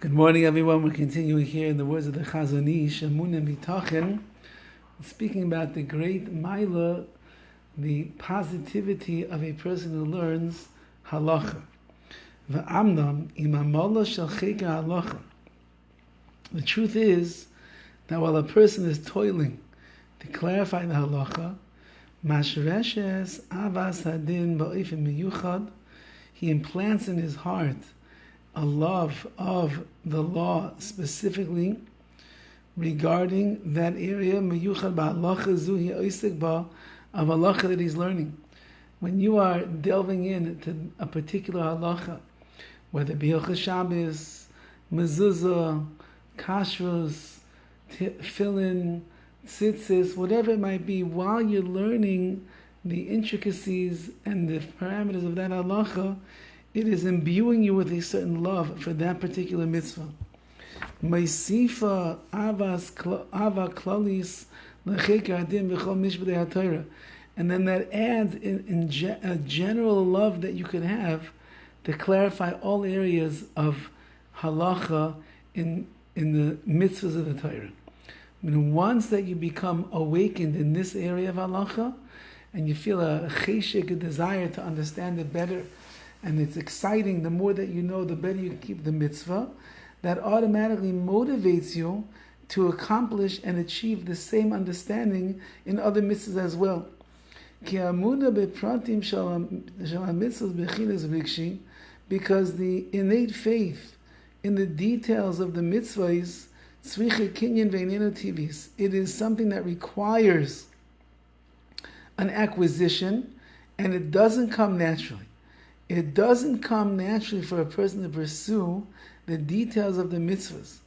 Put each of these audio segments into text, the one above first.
Good morning, everyone. We're continuing here in the words of the Chazon Ish, Emunah B'Tachin, speaking about the great Maila, the positivity of a person who learns Halacha. V'amnam imamola shel cheker halacha. The truth is that while a person is toiling to clarify the Halacha, mashreshes avas hadin ba'ifim miyuchad, he implants in his heart a love of the law specifically regarding that area miyuchad ba'halacha zuhi oisek ba of halacha that he's learning. When you are delving into a particular halacha, whether it be Hilchos Shabbos, mezuzah, kashrus, tefillin, tzitzis, whatever it might be, while you're learning the intricacies and the parameters of that halacha, it is imbuing you with a certain love for that particular mitzvah. Meisifa ava klalis lecheker adin v'chol mishbedei haTorah, and then that adds in a general love that you could have to clarify all areas of halacha in the mitzvahs of the Torah. Once that you become awakened in this area of halacha, and you feel a cheshek, a desire to understand it better, and it's exciting, the more that you know, the better you keep the mitzvah, that automatically motivates you to accomplish and achieve the same understanding in other mitzvahs as well. Because the innate faith in the details of the mitzvahs, it is something that requires an acquisition, and it doesn't come naturally. It doesn't come naturally for a person to pursue the details of the mitzvahs.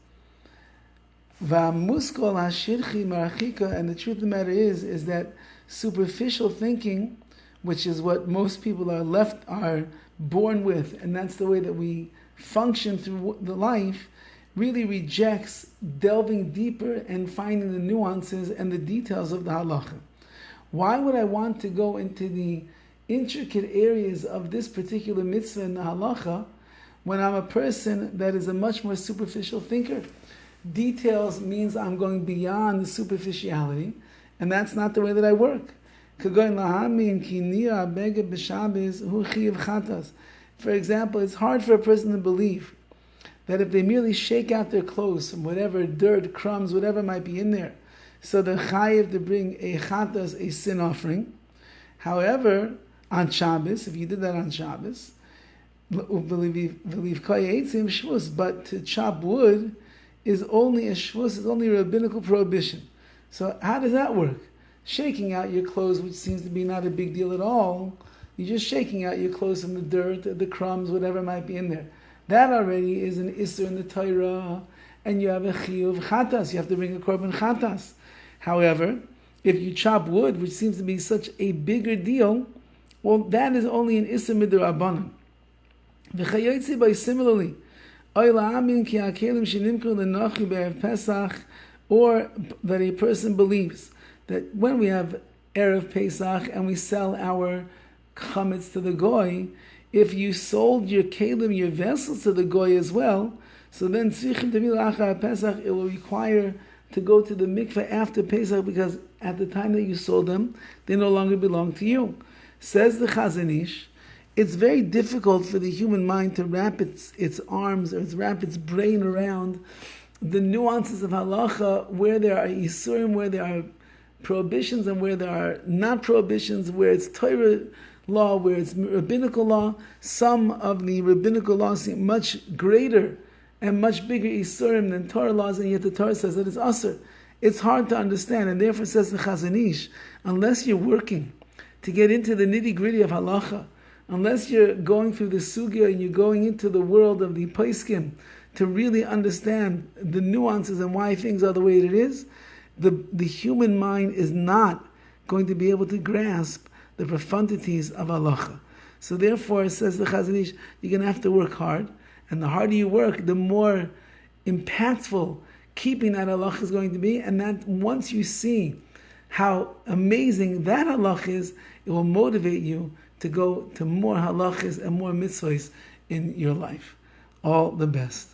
And the truth of the matter is that superficial thinking, which is what most people are born with, and that's the way that we function through the life, really rejects delving deeper and finding the nuances and the details of the halacha. Why would I want to go into the intricate areas of this particular mitzvah in the halacha when I'm a person that is a much more superficial thinker? Details means I'm going beyond the superficiality, and that's not the way that I work. For example, it's hard for a person to believe that if they merely shake out their clothes from whatever dirt, crumbs, whatever might be in there, so they're chayiv to bring a chatas, a sin offering. However, on Shabbos, if you did that on Shabbos, but to chop wood is only a shvus, is only a rabbinical prohibition. So how does that work? Shaking out your clothes, which seems to be not a big deal at all, you're just shaking out your clothes from the dirt, the crumbs, whatever might be in there. That already is an isser in the Torah, and you have a chiyuv chatas, you have to bring a korban chatas. However, if you chop wood, which seems to be such a bigger deal, well, that is only an isser midrabanan. V'chayotzi by similarly, or that a person believes that when we have Erev Pesach and we sell our chametz to the goy, if you sold your kelim, your vessels to the goy as well, so then tzrichim tevil achar Pesach, it will require to go to the mikveh after Pesach, because at the time that you sold them, they no longer belong to you. Says the Chazon Ish, it's very difficult for the human mind to wrap its arms, or wrap its brain around the nuances of halacha, where there are isurim, where there are prohibitions, and where there are not prohibitions, where it's Torah law, where it's rabbinical law. Some of the rabbinical laws seem much greater and much bigger isurim than Torah laws, and yet the Torah says that it's asur. It's hard to understand, and therefore says the Chazon Ish, unless you're working to get into the nitty-gritty of halacha, unless you're going through the sugya and you're going into the world of the poskim to really understand the nuances and why things are the way it is, the human mind is not going to be able to grasp the profundities of halacha. So therefore, says the Chazon Ish, you're going to have to work hard, and the harder you work, the more impactful keeping that halacha is going to be, and that once you see how amazing that halach is, it will motivate you to go to more halachas and more mitzvahs in your life. All the best.